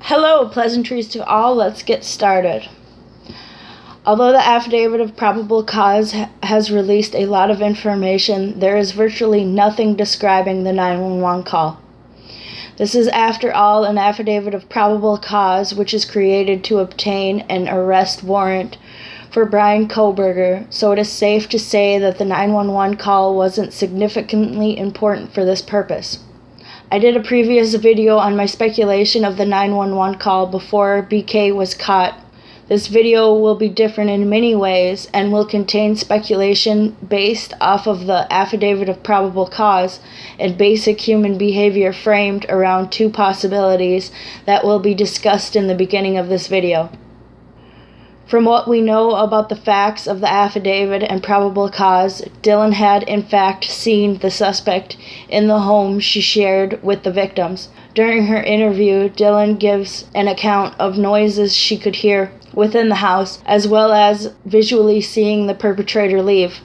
Hello, pleasantries to all. Let's get started. Although the Affidavit of Probable Cause has released a lot of information, there is virtually nothing describing the 911 call. This is, after all, an Affidavit of Probable Cause, which is created to obtain an arrest warrant for Brian Kohberger, so it is safe to say that the 911 call wasn't significantly important for this purpose. I did a previous video on my speculation of the 911 call before BK was caught. This video will be different in many ways and will contain speculation based off of the Affidavit of Probable Cause and basic human behavior framed around two possibilities that will be discussed in the beginning of this video. From what we know about the facts of the affidavit and probable cause, Dylan had in fact seen the suspect in the home she shared with the victims. During her interview, Dylan gives an account of noises she could hear within the house, as well as visually seeing the perpetrator leave.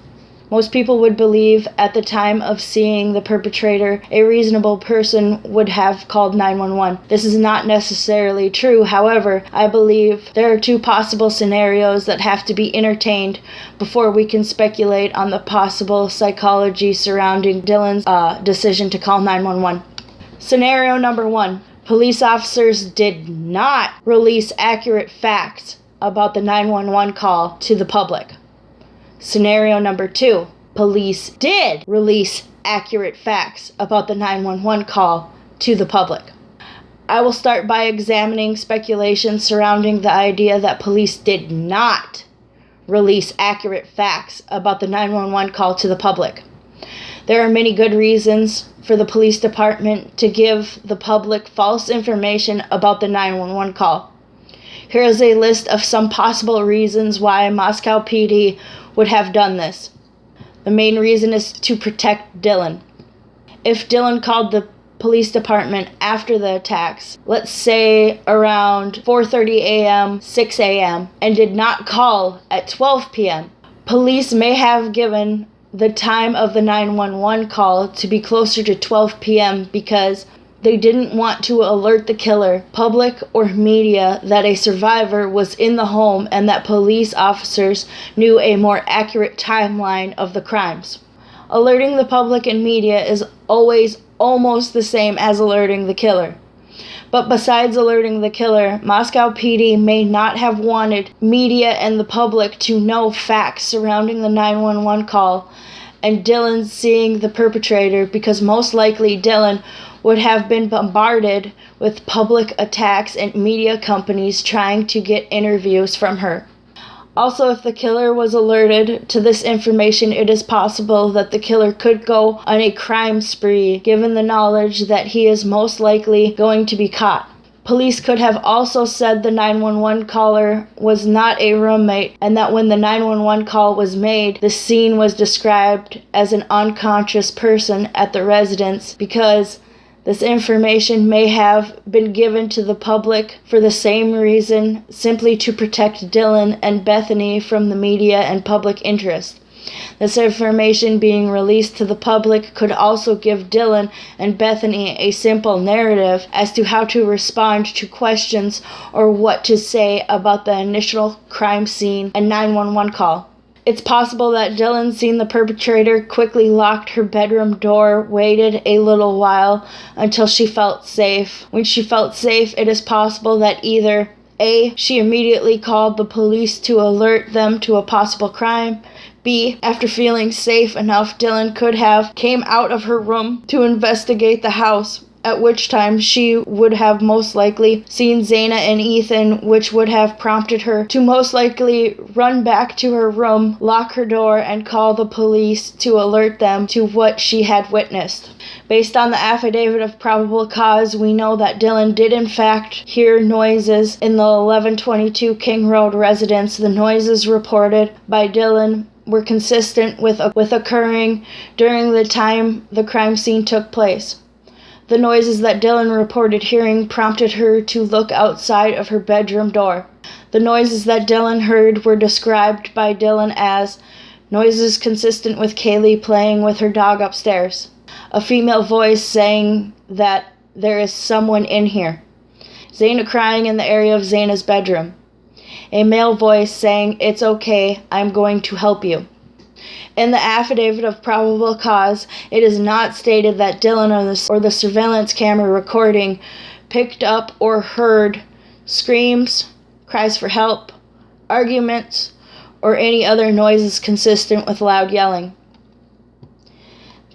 Most people would believe at the time of seeing the perpetrator, a reasonable person would have called 911. This is not necessarily true. However, I believe there are two possible scenarios that have to be entertained before we can speculate on the possible psychology surrounding Dylan's decision to call 911. Scenario number 1. Police officers did not release accurate facts about the 911 call to the public. Scenario number 2. Police did release accurate facts about the 911 call to the public. I will start by examining speculation surrounding the idea that police did not release accurate facts about the 911 call to the public. There are many good reasons for the police department to give the public false information about the 911 call. Here is a list of some possible reasons why Moscow PD would have done this. The main reason is to protect Dylan. If Dylan called the police department after the attacks, let's say around 4:30 a.m., 6 a.m., and did not call at 12 p.m., police may have given the time of the 911 call to be closer to 12 p.m. because they didn't want to alert the killer, public, or media that a survivor was in the home and that police officers knew a more accurate timeline of the crimes. Alerting the public and media is always almost the same as alerting the killer. But besides alerting the killer, Moscow PD may not have wanted media and the public to know facts surrounding the 911 call and Dylan seeing the perpetrator, because most likely Dylan would have been bombarded with public attacks and media companies trying to get interviews from her. Also, if the killer was alerted to this information, it is possible that the killer could go on a crime spree, given the knowledge that he is most likely going to be caught. Police could have also said the 911 caller was not a roommate and that when the 911 call was made, the scene was described as an unconscious person at the residence, because this information may have been given to the public for the same reason, simply to protect Dylan and Bethany from the media and public interest. This information being released to the public could also give Dylan and Bethany a simple narrative as to how to respond to questions or what to say about the initial crime scene and 911 call. It's possible that Dylan, seeing the perpetrator, quickly locked her bedroom door, waited a little while until she felt safe. When she felt safe, it is possible that either A, she immediately called the police to alert them to a possible crime. B, after feeling safe enough, Dylan could have came out of her room to investigate the house, at which time she would have most likely seen Zaina and Ethan, which would have prompted her to most likely run back to her room, lock her door, and call the police to alert them to what she had witnessed. Based on the Affidavit of Probable Cause, we know that Dylan did in fact hear noises in the 1122 King Road residence. The noises reported by Dylan were consistent with occurring during the time the crime scene took place. The noises that Dylan reported hearing prompted her to look outside of her bedroom door. The noises that Dylan heard were described by Dylan as noises consistent with Kaylee playing with her dog upstairs. A female voice saying that there is someone in here. Zaina crying in the area of Zaina's bedroom. A male voice saying, "It's okay, I'm going to help you." In the affidavit of probable cause, it is not stated that Dylan or the surveillance camera recording picked up or heard screams, cries for help, arguments, or any other noises consistent with loud yelling.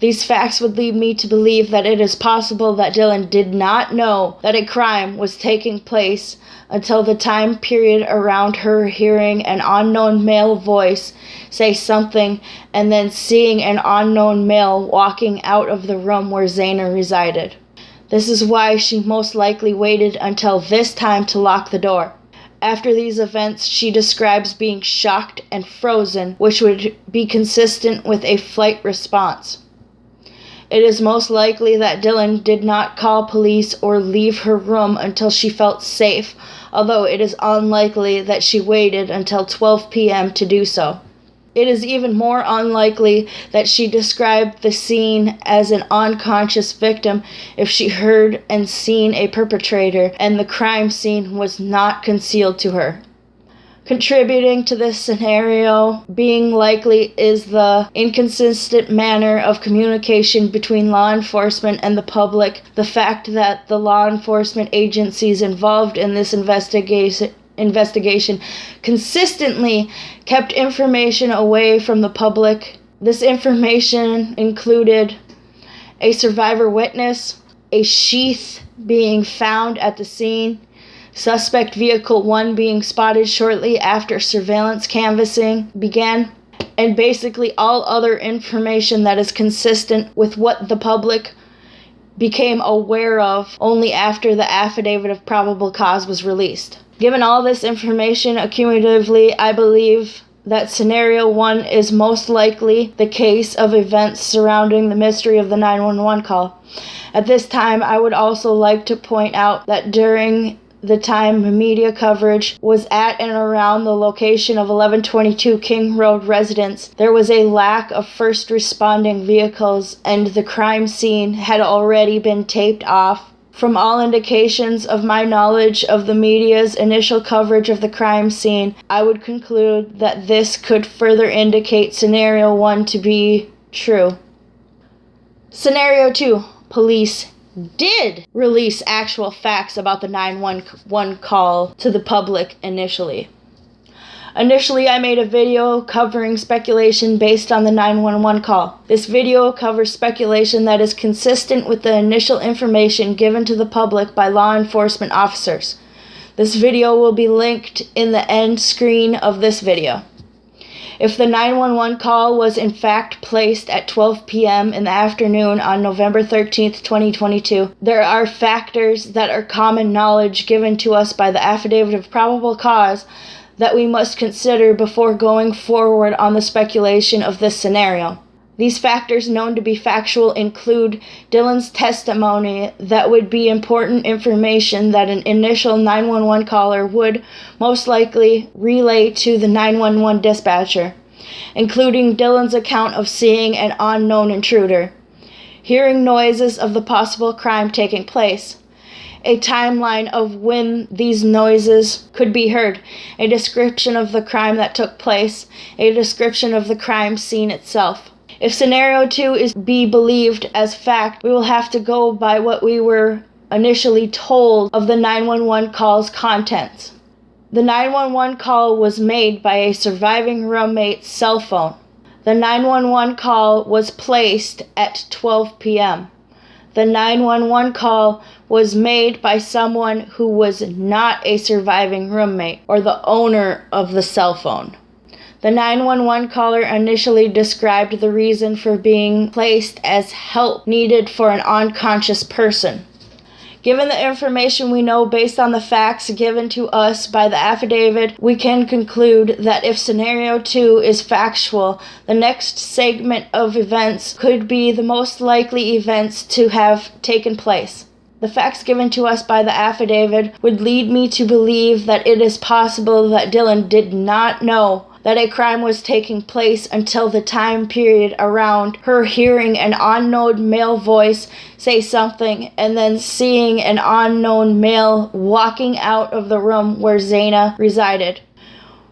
These facts would lead me to believe that it is possible that Dylan did not know that a crime was taking place until the time period around her hearing an unknown male voice say something and then seeing an unknown male walking out of the room where Zaina resided. This is why she most likely waited until this time to lock the door. After these events, she describes being shocked and frozen, which would be consistent with a flight response. It is most likely that Dylan did not call police or leave her room until she felt safe, although it is unlikely that she waited until 12 p.m. to do so. It is even more unlikely that she described the scene as an unconscious victim if she heard and seen a perpetrator and the crime scene was not concealed to her. Contributing to this scenario being likely is the inconsistent manner of communication between law enforcement and the public, the fact that the law enforcement agencies involved in this investigation consistently kept information away from the public. This information included a survivor witness, a sheath being found at the scene, suspect vehicle 1 being spotted shortly after surveillance canvassing began, and basically all other information that is consistent with what the public became aware of only after the affidavit of probable cause was released. Given all this information accumulatively, I believe that scenario 1 is most likely the case of events surrounding the mystery of the 911 call. At this time, I would also like to point out that during the time media coverage was at and around the location of 1122 King Road residence, there was a lack of first responding vehicles and the crime scene had already been taped off. From all indications of my knowledge of the media's initial coverage of the crime scene, I would conclude that this could further indicate scenario 1 to be true. Scenario 2, police did release actual facts about the 911 call to the public initially. Initially, I made a video covering speculation based on the 911 call. This video covers speculation that is consistent with the initial information given to the public by law enforcement officers. This video will be linked in the end screen of this video. If the 911 call was in fact placed at 12 p.m. in the afternoon on November 13th, 2022, there are factors that are common knowledge given to us by the Affidavit of Probable Cause that we must consider before going forward on the speculation of this scenario. These factors known to be factual include Dylan's testimony that would be important information that an initial 911 caller would most likely relay to the 911 dispatcher, including Dylan's account of seeing an unknown intruder, hearing noises of the possible crime taking place, a timeline of when these noises could be heard, a description of the crime that took place, a description of the crime scene itself. If scenario 2 is to be believed as fact, we will have to go by what we were initially told of the 911 call's contents. The 911 call was made by a surviving roommate's cell phone. The 911 call was placed at 12 p.m. The 911 call was made by someone who was not a surviving roommate or the owner of the cell phone. The 911 caller initially described the reason for being placed as help needed for an unconscious person. Given the information we know based on the facts given to us by the affidavit, we can conclude that if scenario 2 is factual, the next segment of events could be the most likely events to have taken place. The facts given to us by the affidavit would lead me to believe that it is possible that Dylan did not know that a crime was taking place until the time period around her hearing an unknown male voice say something and then seeing an unknown male walking out of the room where Zaina resided.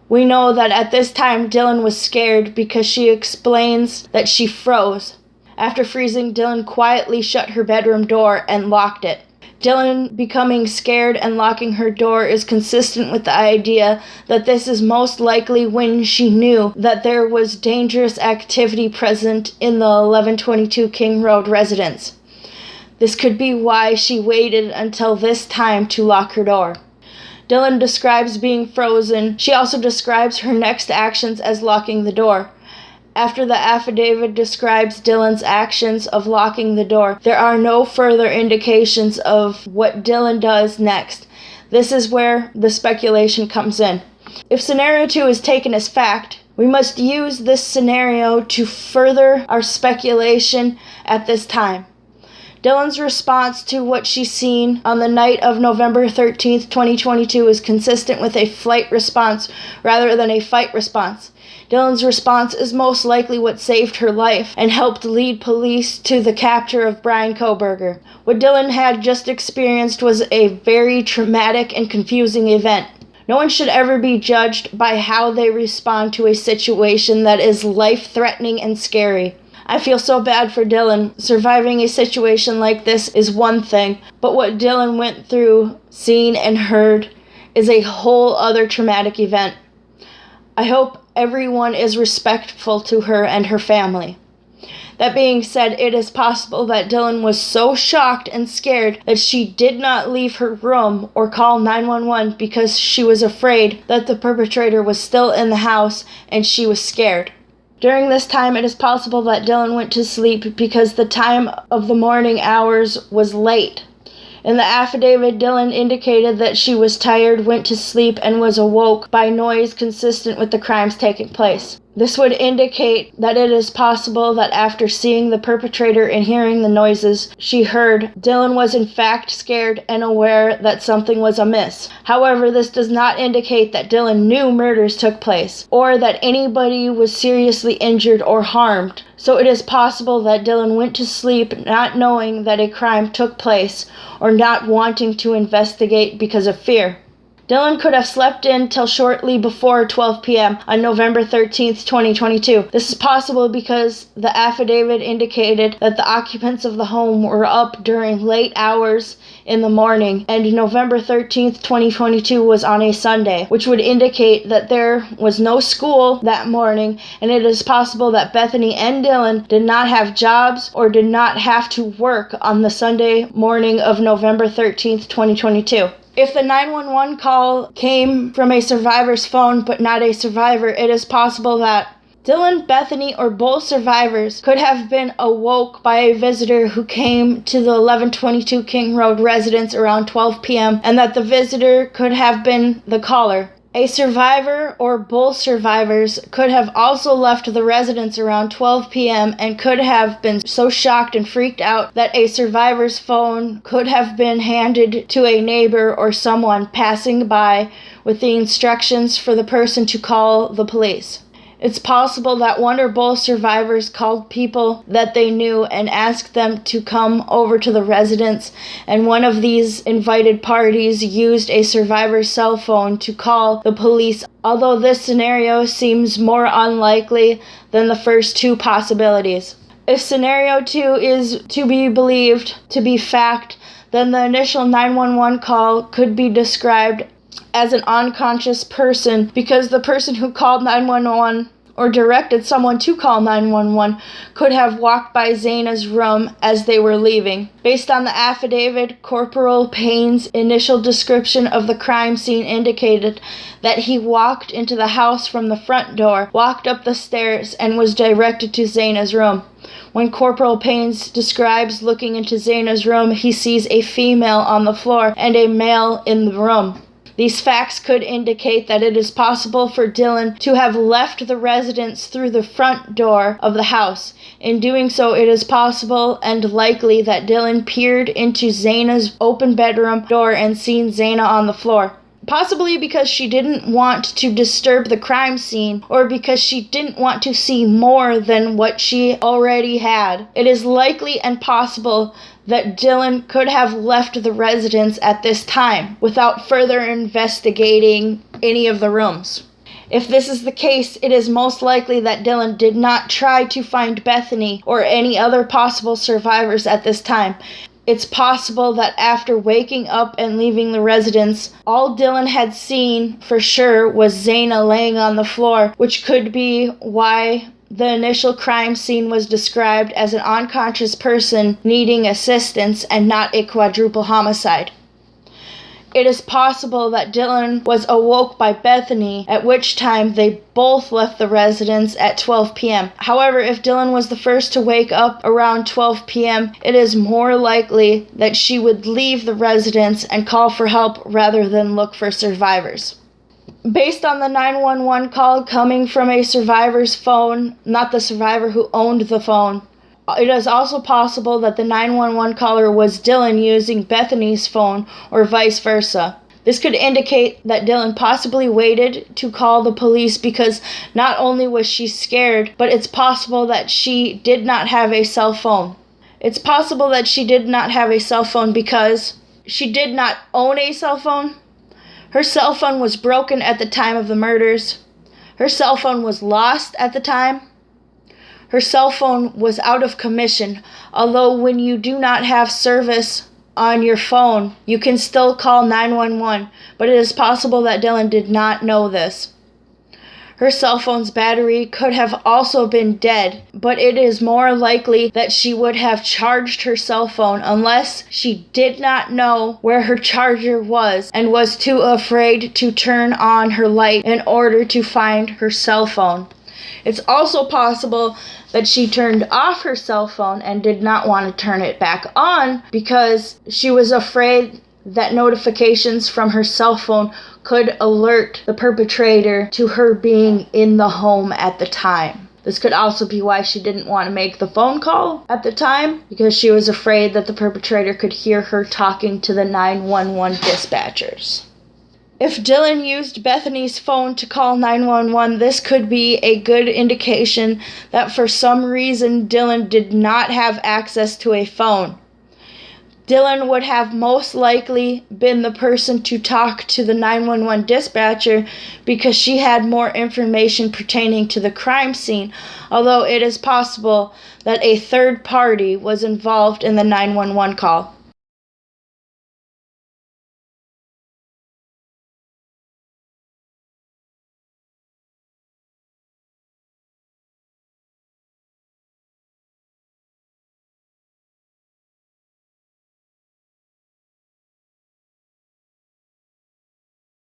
We know that at this time Dylan was scared because she explains that she froze. After freezing, Dylan quietly shut her bedroom door and locked it. Dylan becoming scared and locking her door is consistent with the idea that this is most likely when she knew that there was dangerous activity present in the 1122 King Road residence. This could be why she waited until this time to lock her door. Dylan describes being frozen. She also describes her next actions as locking the door. After the affidavit describes Dylan's actions of locking the door, there are no further indications of what Dylan does next. This is where the speculation comes in. If scenario 2 is taken as fact, we must use this scenario to further our speculation at this time. Dylan's response to what she's seen on the night of November 13th, 2022 is consistent with a flight response rather than a fight response. Dylan's response is most likely what saved her life and helped lead police to the capture of Brian Kohberger. What Dylan had just experienced was a very traumatic and confusing event. No one should ever be judged by how they respond to a situation that is life-threatening and scary. I feel so bad for Dylan. Surviving a situation like this is one thing, but what Dylan went through, seen, and heard is a whole other traumatic event. I hope everyone is respectful to her and her family. That being said, it is possible that Dylan was so shocked and scared that she did not leave her room or call 911 because she was afraid that the perpetrator was still in the house and she was scared. During this time, it is possible that Dylan went to sleep because the time of the morning hours was late. In the affidavit, Dylan indicated that she was tired, went to sleep, and was awoke by noise consistent with the crimes taking place. This would indicate that it is possible that after seeing the perpetrator and hearing the noises she heard, Dylan was in fact scared and aware that something was amiss. However, this does not indicate that Dylan knew murders took place, or that anybody was seriously injured or harmed. So it is possible that Dylan went to sleep not knowing that a crime took place, or not wanting to investigate because of fear. Dylan could have slept in till shortly before 12 p.m. on November 13th, 2022. This is possible because the affidavit indicated that the occupants of the home were up during late hours in the morning, and November 13th, 2022 was on a Sunday, which would indicate that there was no school that morning, and it is possible that Bethany and Dylan did not have jobs or did not have to work on the Sunday morning of November 13th, 2022. If the 911 call came from a survivor's phone but not a survivor, it is possible that Dylan, Bethany, or both survivors could have been awoke by a visitor who came to the 1122 King Road residence around 12 p.m. and that the visitor could have been the caller. A survivor or both survivors could have also left the residence around 12 p.m. and could have been so shocked and freaked out that a survivor's phone could have been handed to a neighbor or someone passing by with the instructions for the person to call the police. It's possible that one or both survivors called people that they knew and asked them to come over to the residence, and one of these invited parties used a survivor's cell phone to call the police, although this scenario seems more unlikely than the first two possibilities. If scenario 2 is to be believed to be fact, then the initial 911 call could be described as an unconscious person because the person who called 911 or directed someone to call 911 could have walked by Zaina's room as they were leaving. Based on the affidavit, Corporal Payne's initial description of the crime scene indicated that he walked into the house from the front door, walked up the stairs, and was directed to Zaina's room. When Corporal Payne describes looking into Zaina's room, he sees a female on the floor and a male in the room. These facts could indicate that it is possible for Dylan to have left the residence through the front door of the house. In doing so, it is possible and likely that Dylan peered into Zaina's open bedroom door and seen Zaina on the floor. Possibly because she didn't want to disturb the crime scene, or because she didn't want to see more than what she already had. It is likely and possible that Dylan could have left the residence at this time without further investigating any of the rooms. If this is the case, it is most likely that Dylan did not try to find Bethany or any other possible survivors at this time. It's possible that after waking up and leaving the residence, all Dylan had seen for sure was Zaina laying on the floor, which could be why the initial crime scene was described as an unconscious person needing assistance and not a quadruple homicide. It is possible that Dylan was awoke by Bethany, at which time they both left the residence at 12 p.m. However, if Dylan was the first to wake up around 12 p.m., it is more likely that she would leave the residence and call for help rather than look for survivors. Based on the 911 call coming from a survivor's phone, not the survivor who owned the phone, it is also possible that the 911 caller was Dylan using Bethany's phone or vice versa. This could indicate that Dylan possibly waited to call the police because not only was she scared, but it's possible that she did not have a cell phone. It's possible that she did not have a cell phone because she did not own a cell phone. Her cell phone was broken at the time of the murders. Her cell phone was lost at the time. Her cell phone was out of commission, although when you do not have service on your phone, you can still call 911, but it is possible that Dylan did not know this. Her cell phone's battery could have also been dead, but it is more likely that she would have charged her cell phone unless she did not know where her charger was and was too afraid to turn on her light in order to find her cell phone. It's also possible that she turned off her cell phone and did not want to turn it back on because she was afraid that notifications from her cell phone could alert the perpetrator to her being in the home at the time. This could also be why she didn't want to make the phone call at the time, because she was afraid that the perpetrator could hear her talking to the 911 dispatchers. If Dylan used Bethany's phone to call 911, this could be a good indication that for some reason Dylan did not have access to a phone. Dylan would have most likely been the person to talk to the 911 dispatcher because she had more information pertaining to the crime scene, although it is possible that a third party was involved in the 911 call.